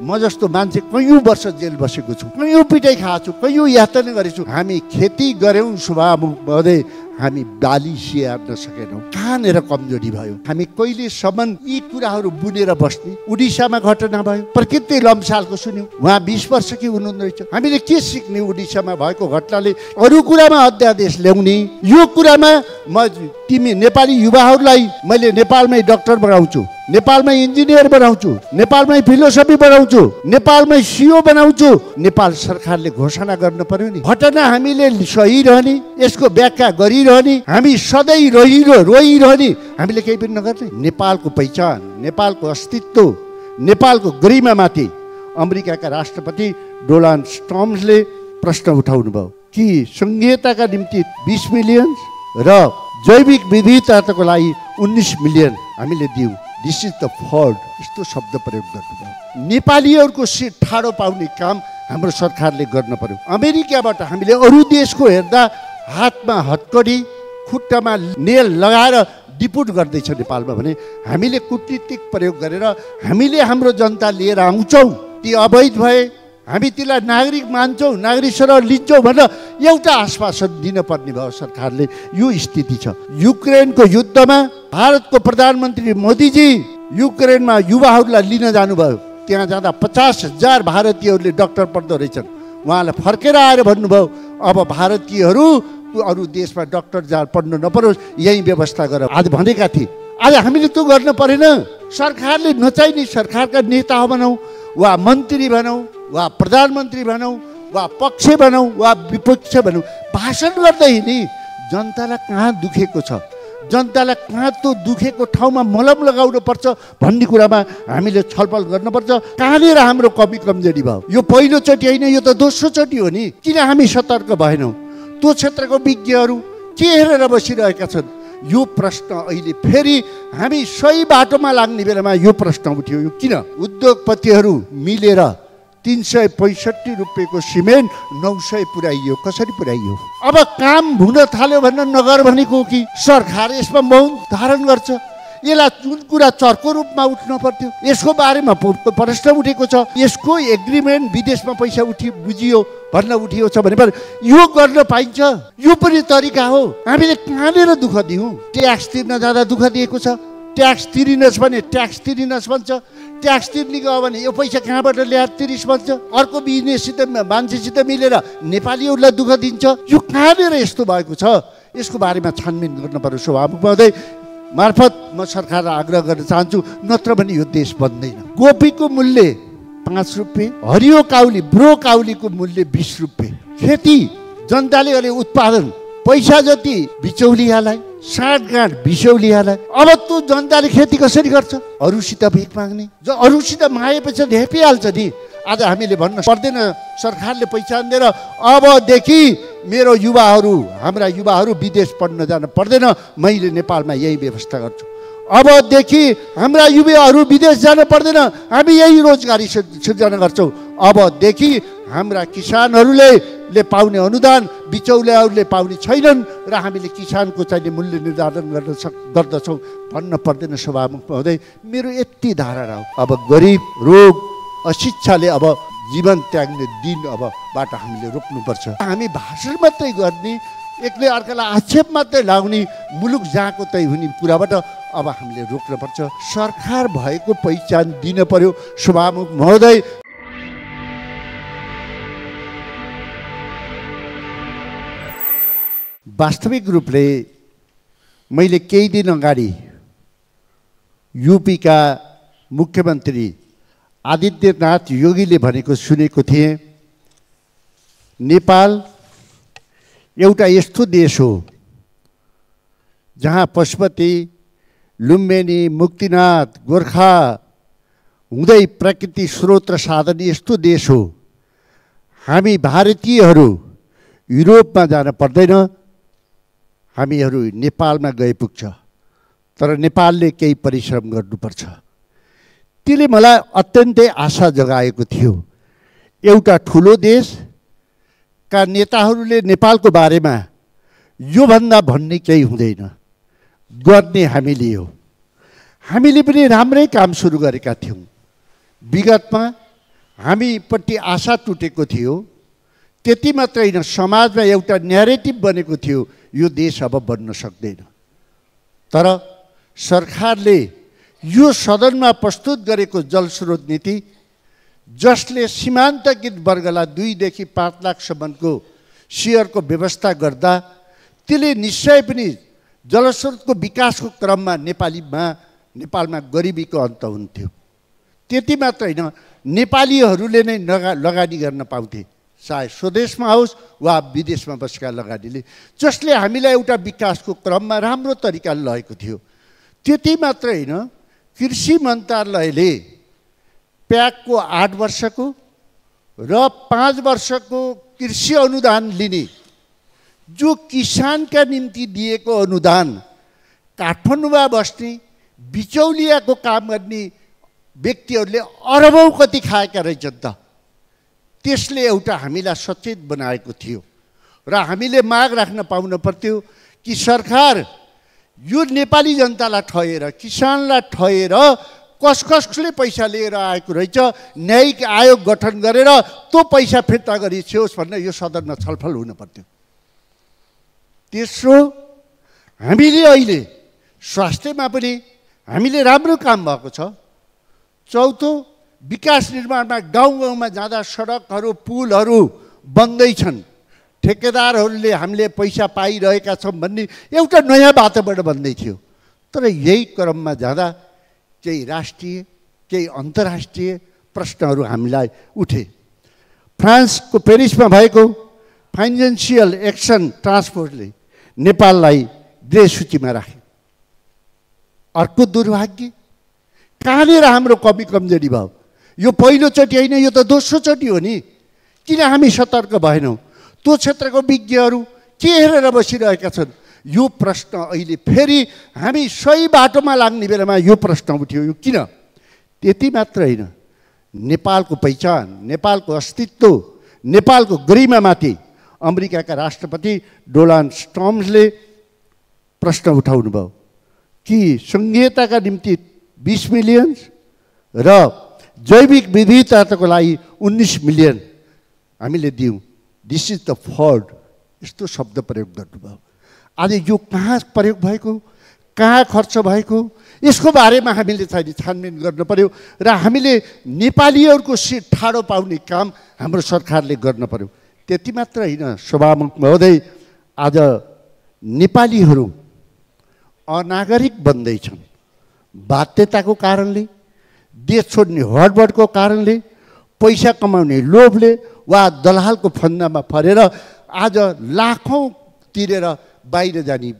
म जस्तो मान्छे कैयौं वर्ष जेल बसेको छु, कैयौं पिटाइ खाएको छु, कैयौं यातना गरेछु। हामी खेती गर्यौं शुभामुख महोदय, हामी बाली स्याहार्न सकेनौँ। कहाँनिर कमजोरी भयो? हामी कहिलेसम्म यी कुराहरू बुनेर बस्ने? उडिसामा घटना भयो, प्रकृति लम्सालको सुन्यौँ, उहाँ 20 वर्षकी हुनुहुँदो रहेछ। हामीले के सिक्ने उडिसामा भएको घटनाले? अरू कुरामा अध्यादेश ल्याउने, यो कुरामा म तिमी नेपाली युवाहरूलाई मैले नेपालमै डाक्टर बनाउँछु, नेपालमै इन्जिनियर बनाउँछु, नेपालमै फिलोसफी बनाउँछु, नेपालमै सिओ बनाउँछु। नेपाल सरकारले घोषणा गर्न पर्यो नि। घटना हामीले सही रहने, यसको व्याख्या गरिरहने, हामी सधैँ रोइरहने, हामीले केही पनि नगर्ने। नेपालको पहिचान, नेपालको अस्तित्व, नेपालको गरिमामाथि अमेरिकाका राष्ट्रपति डोनाल्ड ट्रम्पले प्रश्न उठाउनु भयो कि संघीयताका निम्ति 20 मिलियन र जैविक विविधताको लागि 19 मिलियन हामीले दियौँ। This is the fraud. यस्तो शब्द प्रयोग गर्नुभयो। नेपालीहरूको सिट ठाडो पाउने काम हाम्रो सरकारले गर्न पर्यो। अमेरिकाबाट हामीले अरू देशको हेर्दा हातमा हत्कडी, खुट्टामा नेल लगाएर डिपोर्ट गर्दैछ नेपालमा भने हामीले कूटनीतिक प्रयोग गरेर हामीले हाम्रो जनता लिएर आउँछौँ। ती अवैध भए हामी तिलाई नागरिक मान्छौँ, नागरिक सरह लिन्छौँ भनेर एउटा आश्वासन दिन पर्ने भयो सरकारले। यो स्थिति छ। युक्रेनको युद्धमा भारतको प्रधानमन्त्री मोदीजी युक्रेनमा युवाहरूलाई लिन जानुभयो। त्यहाँ जाँदा 50,000 भारतीयहरूले डाक्टर पढ्दो रहेछन्। उहाँलाई फर्केर आएर भन्नुभयो, अब भारतीयहरू अरू देशमा डाक्टर जा पढ्नु नपरोस्, यही व्यवस्था गर। आज भनेका थिए, आज हामीले त्यो गर्न परेन। सरकारले नचाहिने सरकारका नेता बनाऊ, वा मन्त्री बनाऊ, वा प्रधानमन्त्री बनाऊ, वा पक्ष बनाऊ, वा विपक्ष बनाऊ, भाषण गर्दै हिँड्ने। जनतालाई कहाँ दुखेको छ, जनतालाई कहाँ त्यो दुखेको ठाउँमा मलम लगाउनु पर्छ भन्ने कुरामा हामीले छलफल गर्नुपर्छ। कहाँनिर हाम्रो कमजोरी भयो? यो पहिलोचोटि होइन, यो त दोस्रो चोटि हो नि। किन हामी सतर्क भएनौँ? त्यो क्षेत्रको विज्ञहरू के हेरेर बसिरहेका छन्? यो प्रश्न अहिले फेरि हामी सही बाटोमा लाग्ने बेलामा यो प्रश्न उठ्यो। यो किन? उद्योगपतिहरू मिलेर 365 रुपियाँको सिमेन्ट 900 पुर्याइयो। कसरी पुर्याइयो? अब काम हुन थाल्यो भनेर नगर भनेको कि सरकार यसमा मौन धारण गर्छ? यसलाई जुन कुरा चर्को रूपमा उठ्न पर्थ्यो, यसको बारेमा प्रश्न उठेको छ। यसको एग्रिमेन्ट विदेशमा पैसा बुझियो भन्न उठिएको छ भने यो गर्न पाइन्छ? यो पनि तरिका हो। हामीले कहाँनिर दुःख दियौँ? ट्याक्स तिर्न जाँदा दुःख दिएको छ। ट्याक्स तिरिनस् भने ट्याक्स तिरिनस् भन्छ, ट्याक्स तिर्ने गयो भने यो पैसा कहाँबाट ल्याएर तिरिस भन्छ। अर्को बिजनेससित मान्छेसित मिलेर नेपालीहरूलाई दुःख दिन्छ। यो कहाँनिर यस्तो भएको छ? यसको बारेमा छानबिन गर्न पर्यो। सभामुख महोदय मार्फत म सरकारलाई आग्रह गर्न चाहन्छु, नत्र भने यो देश बन्दैन। गोपीको मूल्य 5 रुपियाँ, हरियो काउली ब्रो काउलीको मूल्य 20 रुपियाँ। खेती जनताले गरे उत्पादन पैसा जति बिचौलियालाई, साँठगाँठ बिचौलियालाई। अब त्यो जनताले खेती कसरी गर्छ? अरूसित भिख माग्ने। जो अरूसित मागेपछि ढेपिहाल्छ नि। आज हामीले भन्न पर्दैन, सरकारले पहिचान दिएर अबदेखि मेरो युवाहरू, हाम्रा युवाहरू विदेश पढ्न जान पर्दैन, मैले नेपालमा यही व्यवस्था गर्छु। अबदेखि हाम्रा युवाहरू विदेश जान पर्दैन, हामी यही रोजगारी सृजना गर्छौँ। अबदेखि हाम्रा किसानहरूले पाउने अनुदान बिचौलियाहरूले पाउने छैनन् र हामीले किसानको चाहिने मूल्य निर्धारण गर्दछौँ भन्न पर्दैन। सभामुख महोदय, मेरो यति धारणा हो। अब गरिब, रोग, अशिक्षाले अब जीवन त्याग्ने दिन अबबाट हामीले रोक्नुपर्छ। हामी भाषण मात्रै गर्ने, एकले अर्कालाई आक्षेप मात्रै लाउने, मुलुक जहाँको तै हुने कुराबाट अब हामीले रोक्नुपर्छ। सरकार भएको पहिचान दिन पर्यो। सभामुख महोदय, वास्तविक रूपले मैले केही दिन अगाडि यूपीका मुख्यमन्त्री आदित्यनाथ योगीले भनेको सुनेको थिएँ, नेपाल एउटा यस्तो देश हो जहाँ पशुपति, लुम्बिनी, मुक्तिनाथ, गोर्खा हुँदै प्रकृति स्रोत र साधन यस्तो देश हो। हामी भारतीयहरू युरोपमा जान पर्दैन, हामीहरू नेपालमा गए पुग्छ। तर नेपालले केही परिश्रम गर्नुपर्छ। त्यसले मलाई अत्यन्तै आशा जगाएको थियो। एउटा ठुलो देशका नेताहरूले नेपालको बारेमा योभन्दा भन्ने केही हुँदैन, गर्ने हामीले हो। हामीले पनि राम्रै काम सुरु गरेका थियौँ। विगतमा हामीपट्टि आशा टुटेको थियो। त्यति मात्रै होइन, समाजमा एउटा न्यारेटिभ बनेको थियो, यो देश अब बन्न सक्दैन। तर सरकारले यो सदनमा प्रस्तुत गरेको जलस्रोत नीति, जसले सीमान्तकृत वर्गलाई 2 देखि 5 लाखसम्मको सेयरको व्यवस्था गर्दा त्यसले निश्चय पनि जलस्रोतको विकासको क्रममा नेपालमा गरिबीको अन्त हुन्थ्यो। त्यति मात्र होइन, नेपालीहरूले नै लगानी गर्न पाउँथे, चाहे स्वदेशमा होस् वा विदेशमा बसेका लगानीले, जसले हामीलाई एउटा विकासको क्रममा राम्रो तरिकाले लगेको थियो। त्यति मात्र होइन, कृषि मन्त्रालयले प्याकको 8 वर्षको र 5 वर्षको कृषि अनुदान लिने, जो किसानका निम्ति दिएको अनुदान काठमाडौँमा बस्ने बिचौलियाको काम गर्ने व्यक्तिहरूले अरबौँ कति खाएका रहेछन् त। त्यसले एउटा हामीलाई सचेत बनाएको थियो र हामीले माग राख्न पाउन पर्थ्यो कि सरकार यो नेपाली जनतालाई ठहेर, किसानलाई ठहेर कसले पैसा लिएर आएको रहेछ, न्यायिक आयोग गठन गरेर त्यो पैसा फिर्ता गरिछियोस् भनेर यो सदनमा छलफल हुन पर्थ्यो। तेस्रो, हामीले अहिले स्वास्थ्यमा पनि हामीले राम्रो काम भएको छ। चौथो, विकास निर्माणमा गाउँ-गाउँमा जाँदा सडकहरू पुलहरू बन्दैछन्, ठेकेदारहरूले हामीले पैसा पाइरहेका छौँ भन्ने एउटा नयाँ वातावरण बन्दै थियो। तर यही क्रममा जाँदा केही राष्ट्रिय केही अन्तर्राष्ट्रिय प्रश्नहरू हामीलाई उठे। फ्रान्सको पेरिसमा भएको फाइनेन्सियल एक्सन टास्क फोर्सले नेपाललाई ग्रे सूचीमा राख्यो। अर्को दुर्भाग्य, कहाँनिर हाम्रो कमजोरी भयो? यो पहिलोचोटि होइन, यो त दोस्रोचोटि हो नि। किन हामी सतर्क भएनौँ? त्यो क्षेत्रको विज्ञहरू के हेरेर बसिरहेका छन्? यो प्रश्न अहिले फेरि हामी सही बाटोमा लाग्ने बेलामा यो प्रश्न उठ्यो। यो किन? त्यति मात्र होइन, नेपालको पहिचान, नेपालको अस्तित्व, नेपालको गरिमामाथि अमेरिकाका राष्ट्रपति डोनाल्ड ट्रम्पले प्रश्न उठाउनु भयो कि संघीयताका निम्ति 20 मिलियन र जैविक विविधताको लागि 19 मिलियन हामीले दियौँ। दिस इज द फ्रड, यस्तो शब्द प्रयोग गर्नुभयो। आज यो कहाँ प्रयोग भएको, कहाँ खर्च भएको, यसको बारेमा हामीले चाहिँ छानबिन गर्नु पर्यो र हामीले नेपालीहरूको सिट ठाडो पाउने काम हाम्रो सरकारले गर्न पर्यो। त्यति मात्र होइन सभामुख महोदय, आज नेपालीहरू अनागरिक बन्दैछन् बाध्यताको कारणले, देश छोड्ने हडबडको कारणले, पैसा कमाउने लोभले वा दलालको फन्दामा परेर आज लाखौँ तिरेर बाहिर जाने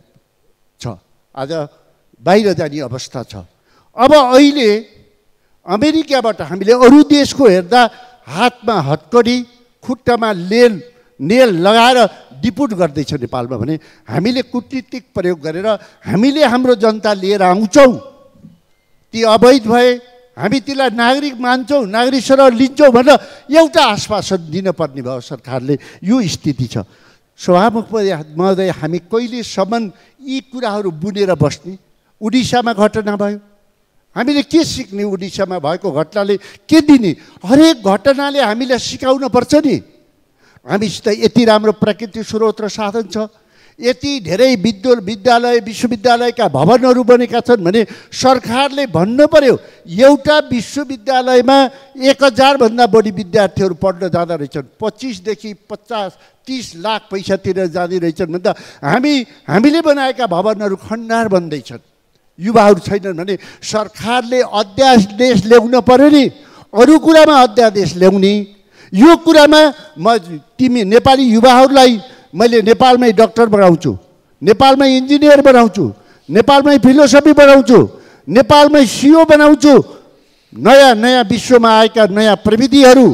छ, आज बाहिर जाने अवस्था छ। अब अहिले अमेरिकाबाट हामीले अरू देशको हेर्दा हातमा हत्कडी खुट्टामा नेल लगाएर डिपोर्ट गर्दैछ नेपालमा भने हामीले कूटनीतिक प्रयोग गरेर हामीले हाम्रो जनता लिएर आउँछौँ। ती अवैध भए हामी तीलाई नागरिक मान्छौँ, नागरिक सरह लिन्छौँ भनेर एउटा आश्वासन दिनुपर्ने भयो सरकारले। यो स्थिति छ। सभामुख महोदय, हामी कहिलेसम्म यी कुराहरू बुनेर बस्ने? उडिसामा घटना भयो, हामीले के सिक्ने? उडिसामा भएको घटनाले के दिने? हरेक घटनाले हामीलाई सिकाउन पर्छ नि। हामीसित यति राम्रो प्राकृतिक स्रोत र साधन छ, यति धेरै विद्यालय विश्वविद्यालयका भवनहरू बनेका छन् भने सरकारले भन्नु पर्यो एउटा विश्वविद्यालयमा 1000 भन्दा बढी विद्यार्थीहरू पढ्न जाँदा रहेछन्, 25 देखि 50-30 लाख पैसा तिरेर जाँदै रहेछन् भन्दा हामीले बनाएका भवनहरू खण्डार बन्दैछन्। युवाहरू छैनन् भने सरकारले अध्यादेश ल्याउन पर्यो नि। अरू कुरामा अध्यादेश ल्याउने, यो कुरामा तिमी नेपाली युवाहरूलाई मैले नेपालमै डक्टर बनाउँछु, नेपालमै इन्जिनियर बनाउँछु, नेपालमै फिलोसफी बनाउँछु, नेपालमै सिओ बनाउँछु, नयाँ विश्वमा आएका नयाँ प्रविधिहरू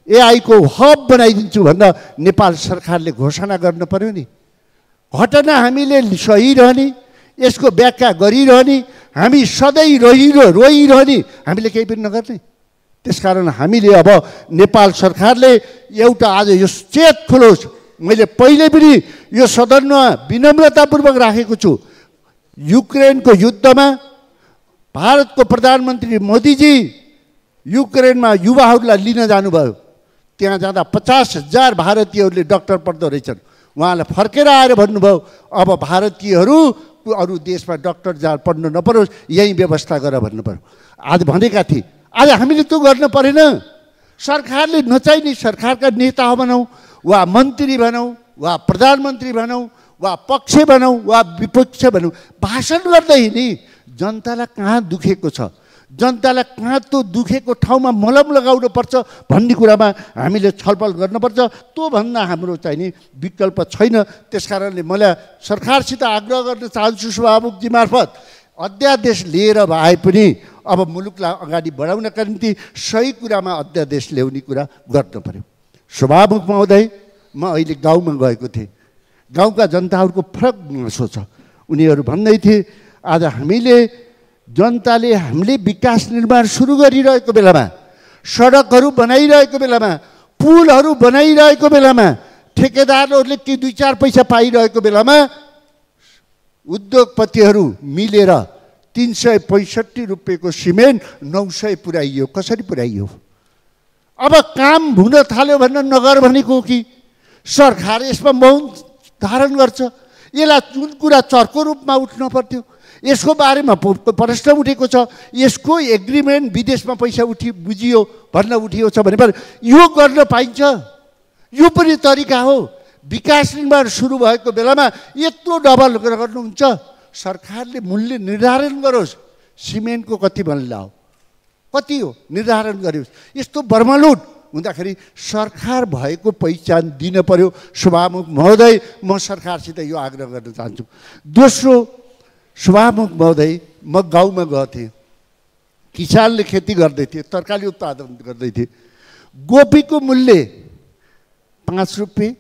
एआईको हब बनाइदिन्छु भनेर नेपाल सरकारले घोषणा गर्न पर्यो नि। घटना हामीले सही रहने, यसको व्याख्या गरिरहने, हामी सधैँ रोइरहने, हामीले केही पनि नगर्ने। त्यसकारण हामीले अब नेपाल सरकारले एउटा आज यो चेत खोलोस्। मैले पहिले पनि यो सदनमा विनम्रतापूर्वक राखेको छु। युक्रेनको युद्धमा भारतको प्रधानमन्त्री मोदीजी युक्रेनमा युवाहरूलाई लिन जानुभयो। त्यहाँ जाँदा 50,000 भारतीयहरूले डाक्टर पढ्दो रहेछन्। उहाँलाई फर्केर आएर भन्नुभयो अब भारतीयहरू अरू देशमा डाक्टर पढ्नु नपरोस्, यही व्यवस्था गर भन्नुभयो। आज भनेका थिए, आज हामीले त्यो गर्न परेन। सरकारले नचाहिने सरकारका नेता भनौँ वा मन्त्री भनौँ वा प्रधानमन्त्री भनौँ वा पक्ष भनौँ वा विपक्ष भनौँ, भाषण गर्दै नि जनतालाई कहाँ दुखेको छ, जनतालाई कहाँ त्यो दुखेको ठाउँमा मलम लगाउनु पर्छ भन्ने कुरामा हामीले छलफल गर्नुपर्छ। त्यो भन्दा हाम्रो चाहिँ नि विकल्प छैन। त्यसकारणले मलाई सरकारसित आग्रह गर्न चाहन्छु सभामुखजी मार्फत अध्यादेश लिएर भए पनि अब मुलुकलाई अगाडि बढाउनका निम्ति सही कुरामा अध्यादेश ल्याउने कुरा गर्नु पर्यो। सभामुख महोदय, म अहिले गाउँमा गएको थिएँ। गाउँका जनताहरूको फरक गुनासो छ। उनीहरू भन्दै थिए आज जनताले हामीले विकास निर्माण सुरु गरिरहेको बेलामा, सडकहरू बनाइरहेको बेलामा, पुलहरू बनाइरहेको बेलामा, ठेकेदारहरूले के 2-4 पैसा पाइरहेको बेलामा उद्योगपतिहरू मिलेर 365 रुपियाँको सिमेन्ट 900 पुर्याइयो। कसरी पुर्याइयो? अब काम हुन थाल्यो भन्न नगर भनेको कि सरकार यसमा मौन धारण गर्छ। यसलाई जुन कुरा चर्को रूपमा उठ्न पर्थ्यो, यसको बारेमा प्रश्न उठेको छ। यसको एग्रिमेन्ट विदेशमा पैसा बुझियो भन्न उठियो छ भने यो गर्न पाइन्छ। यो पनि तरिका हो। विकास निर्माण सुरु भएको बेलामा यत्रो डबल गर्नुहुन्छ। सरकारले मूल्य निर्धारण गरोस्। सिमेन्टको कति मूल्य हो, कति हो निर्धारण गरोस्। यस्तो बर्मलुट हुँदाखेरि सरकार भएको पहिचान दिन पर्यो। सभामुख महोदय, म सरकारसित यो आग्रह गर्न चाहन्छु। दोस्रो, सभामुख महोदय, म गाउँमा गएको थिएँ। किसानले खेती गर्दै थिए, तरकारी उत्पादन गर्दै थिए। गोपीको मूल्य 5 रुपियाँ,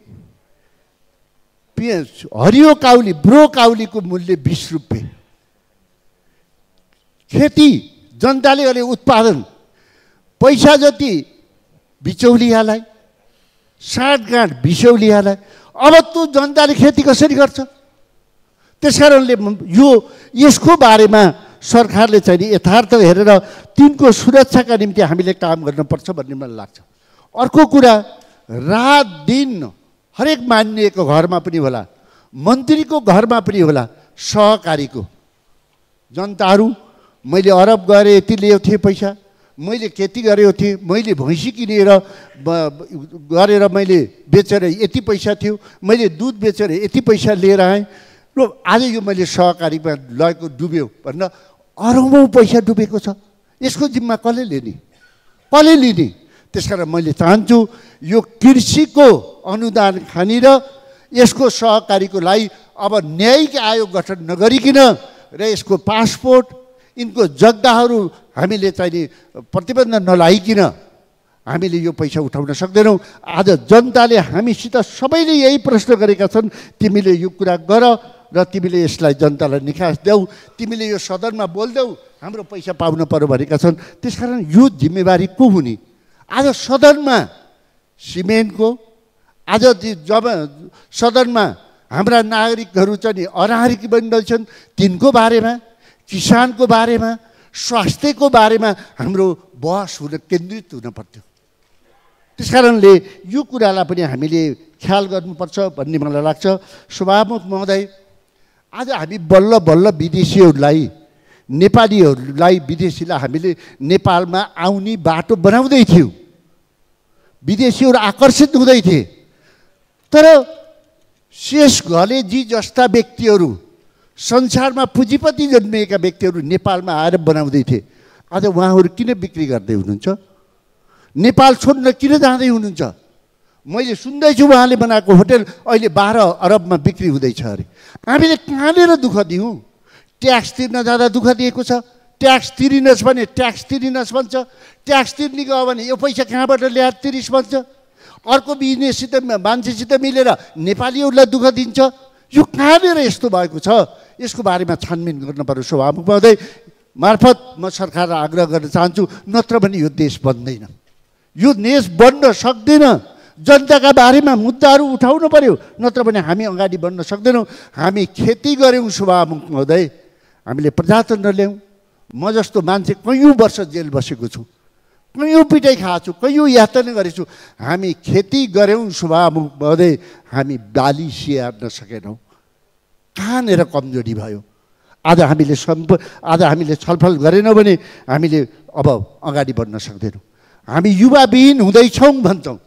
हरियो काउली ब्रो काउलीको मूल्य 20 रुपियाँ। खेती जनताले गरे उत्पादन पैसा जति बिचौलियालाई, साँठगाँठ बिचौलियालाई। अब त्यो जनताले खेती कसरी गर्छ? त्यसकारणले यसको बारेमा सरकारले चाहिँ यथार्थ हेरेर तिनको सुरक्षाका निम्ति हामीले काम गर्नुपर्छ भन्ने मलाई लाग्छ। अर्को कुरा, रात दिन हरेक मानिएको घरमा पनि होला, मन्त्रीको घरमा पनि होला, सहकारीको जनताहरू मैले अरब गएर यति ल्याएको थिएँ पैसा, मैले खेती गरेको थिएँ, मैले भैँसी किनेर गरेर मैले बेचेर यति पैसा थियो, मैले दुध बेचेर यति पैसा लिएर आएँ र आज यो मैले सहकारीमा लगेको डुब्यो भन्न अरबौँ पैसा डुबेको छ। यसको जिम्मा कसले लिने? कसले लिने? त्यसकारण मैले चाहन्छु यो कृषिको अनुदान खानेर यसको सहकारीको लागि अब न्यायिक आयोग गठन नगरिकन र यसको पासपोर्ट, यिनको जग्गाहरू हामीले चाहिँ प्रतिबन्ध नलाइकन हामीले यो पैसा उठाउन सक्दैनौँ। आज जनताले हामीसित सबैले यही प्रश्न गरेका छन्, तिमीले यो कुरा गर र तिमीले यसलाई जनतालाई निकास देऊ, तिमीले यो सदनमा बोल्देऊ, हाम्रो पैसा पाउन पर्यो भनेका छन्। त्यसकारण यो जिम्मेवारी को हुने? आज सदनमा सिमेन्टको, आज जब सदनमा हाम्रा नागरिकहरू चाहिँ अनागरिक बनिरहेछन्, तिनको बारेमा, किसानको बारेमा, स्वास्थ्यको बारेमा हाम्रो बहस केन्द्रित हुन पर्थ्यो। त्यसकारणले यो कुरालाई पनि हामीले ख्याल गर्नुपर्छ भन्ने मलाई लाग्छ। सभामुख महोदय, आज हामी बल्ल बल्ल विदेशीहरूलाई, नेपालीहरूलाई, विदेशीलाई हामीले नेपालमा आउने बाटो बनाउँदै थियौँ। विदेशीहरू आकर्षित हुँदै थिए। तर शेष घलेजी जस्ता व्यक्तिहरू, संसारमा पुँजीपति जन्मिएका व्यक्तिहरू नेपालमा आएर बनाउँदै थिए। आज उहाँहरू किन बिक्री गर्दै हुनुहुन्छ? नेपाल छोड्न किन जाँदै हुनुहुन्छ? मैले सुन्दैछु उहाँले बनाएको होटल अहिले 12 अरबमा बिक्री हुँदैछ अरे। हामीले कहाँनिर दुःख दियौँ? ट्याक्स तिर्न जाँदा दुःख दिएको छ। ट्याक्स तिरिनस् भने ट्याक्स तिरिनस् भन्छ, ट्याक्स तिर्ने गयो भने यो पैसा कहाँबाट ल्याएर तिरिस भन्छ। अर्को बिजनेससित मान्छेसित मिलेर नेपालीहरूलाई दुःख दिन्छ। यो कहाँनिर यस्तो भएको छ? यसको बारेमा छानबिन गर्न पर्यो। सभामुख महोदय मार्फत म सरकारलाई आग्रह गर्न चाहन्छु, नत्र भने यो देश बन्दैन, यो देश बन्न सक्दैन। जनताका बारेमा मुद्दाहरू उठाउनु पर्यो, नत्र भने हामी अगाडि बढ्न सक्दैनौँ। हामी खेती गऱ्यौँ सभामुख महोदय, हामीले प्रजातन्त्र ल्यायौँ। म जस्तो मान्छे कैयौँ वर्ष जेल बसेको छु। कैयौँ पिटाइ खाएको छु, कैयौँ यातना गरेछु। हामी खेती गऱ्यौँ शुभामुख महोदय, हामी बाली स्याहार्न सकेनौँ। कहाँनिर कमजोरी भयो? आज हामीले छलफल गरेनौँ भने हामीले अब अगाडि बढ्न सक्दैनौँ। हामी युवाविहीन हुँदैछौँ भन्छौँ,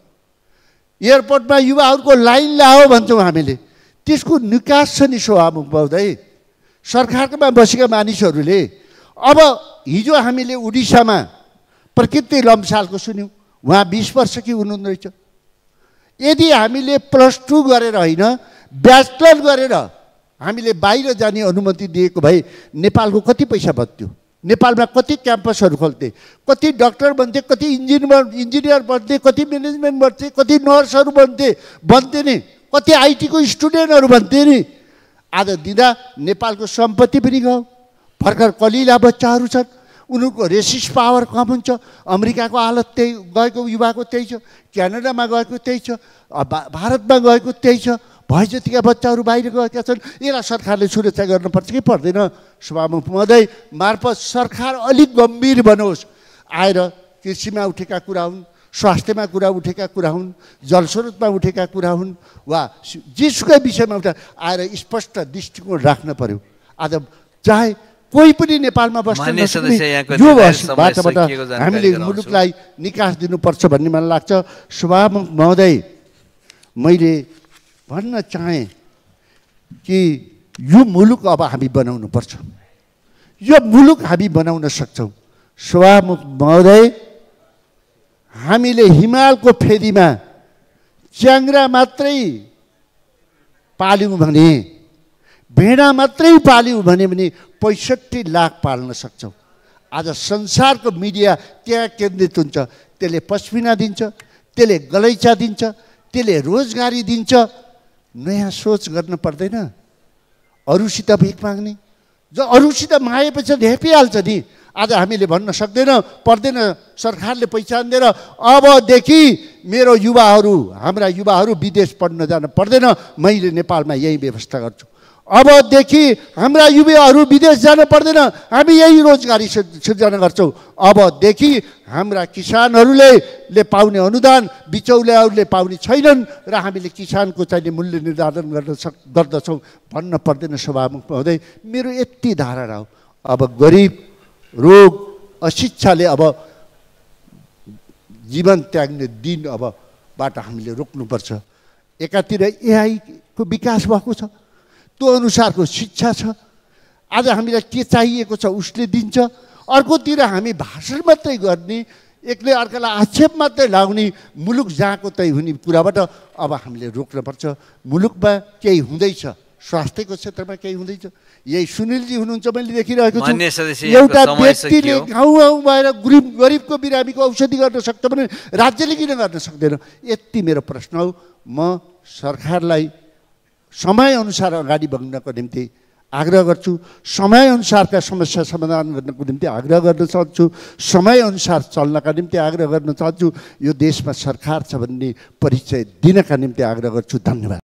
एयरपोर्टमा युवाहरूको लाइन लाओ भन्छौँ हामीले। त्यसको निकास छ नि शुभामुख महोदय, सरकारमा बसेका मानिसहरूले। अब हिजो हामीले उडिसामा प्रकृति लम्सालको सुन्यौँ, उहाँ 20 वर्ष कि हुनुहुँदो रहेछ। यदि हामीले +2 गरेर होइन, ब्याचलर गरेर हामीले बाहिर जाने अनुमति दिएको भए नेपालको कति पैसा बच्थ्यो? नेपालमा कति क्याम्पसहरू खोल्थे, कति डक्टर बन्थे, कति इन्जिनियर बन्थे, कति म्यानेजमेन्ट बन्थे, कति नर्सहरू बन्थे नि, कति आइटीको स्टुडेन्टहरू बन्थे नि। आज दिँदा नेपालको सम्पत्ति पनि गयो। भर्खर कलिला बच्चाहरू छन्, उनीहरूको रेसिस्ट पावर कम हुन्छ। अमेरिकाको हालत त्यही, गएको युवाको त्यही छ, क्यानाडामा गएको त्यही छ, भारतमा गएको त्यही छ। भए जतिका बच्चाहरू बाहिर गएका छन्। यसलाई सरकारले सुरक्षा गर्नुपर्छ कि पर्दैन? शुभामुख महोदय मार्फत सरकार अलिक गम्भीर बनोस्। आएर कृषिमा उठेका कुरा हुन्, स्वास्थ्यमा कुरा उठेका कुरा हुन्, जलस्रोतमा उठेका कुरा हुन्, वा जेसुकै विषयमा उठा आएर स्पष्ट दृष्टिकोण राख्न पर्यो। आज चाहे कोही पनि नेपालमा बस्न नसक्ने यो बाटोबाट हामीले मुलुकलाई निकास दिनुपर्छ भन्ने मलाई लाग्छ। शुभामुख महोदय, मैले भन्न चाहेँ कि यो मुलुक अब हामी बनाउनुपर्छ, यो मुलुक हामी बनाउन सक्छौँ। शुभामुख महोदय, हामीले हिमालको फेदीमा च्याङ्ग्रा मात्रै पाल्यौँ भने, भेडा मात्रै पाल्यौँ भने 65 लाख पाल्न सक्छौँ। आज संसारको मिडिया त्यहाँ केन्द्रित हुन्छ। त्यसले पश्मिना दिन्छ, त्यसले गलैँचा दिन्छ, त्यसले रोजगारी दिन्छ। नयाँ सोच गर्न पर्दैन? अरूसित भिख माग्ने, जो अरूसित मागेपछि हेपिहाल्छ नि। आज हामीले भन्न सक्दैन, पर्दैन, सरकारले पहिचान दिएर अबदेखि मेरो युवाहरू, हाम्रा युवाहरू विदेश पढ्न जान पर्दैन, मैले नेपालमा यही व्यवस्था गर्छु। अबदेखि हाम्रा युवाहरू विदेश जान पर्दैन, हामी यही रोजगारी सिर्जना गर्छौँ। अबदेखि हाम्रा किसानहरूले पाउने अनुदान बिचौलियाहरूले पाउने छैनन् र हामीले किसानको चाहिने मूल्य निर्धारण गर्दछौँ भन्न पर्दैन। शुभामुख महोदय, मेरो यति धारणा हो। अब गरिब, रोग, अशिक्षाले अब जीवन त्याग्ने दिन अबबाट हामीले रोक्नुपर्छ। एकातिर एआईको विकास भएको छ, त्यो अनुसारको शिक्षा छ। आज हामीलाई के चाहिएको छ उसले दिन्छ। अर्कोतिर हामी भाषण मात्रै गर्ने, एकले अर्कालाई आक्षेप मात्रै लाउने, मुलुक जहाँको त्यही हुने कुराबाट अब हामीले रोक्नुपर्छ। मुलुकमा केही हुँदैछ, स्वास्थ्यको क्षेत्रमा केही हुँदैछ। यही सुनिलजी हुनुहुन्छ, मैले देखिरहेको छु। एउटा व्यक्तिले गाउँ गाउँ भएर गरिबको बिरामीको औषधि गर्न सक्छ भने राज्यले किन गर्न सक्दैन? यति मेरो प्रश्न हो। म सरकारलाई समयअनुसार अगाडि बढ्नको निम्ति आग्रह गर्छु, समयअनुसारका समस्या समाधान गर्नको निम्ति आग्रह गर्न चाहन्छु, समयअनुसार चल्नका निम्ति आग्रह गर्न चाहन्छु। यो देशमा सरकार छ भन्ने परिचय दिनका निम्ति आग्रह गर्छु। धन्यवाद।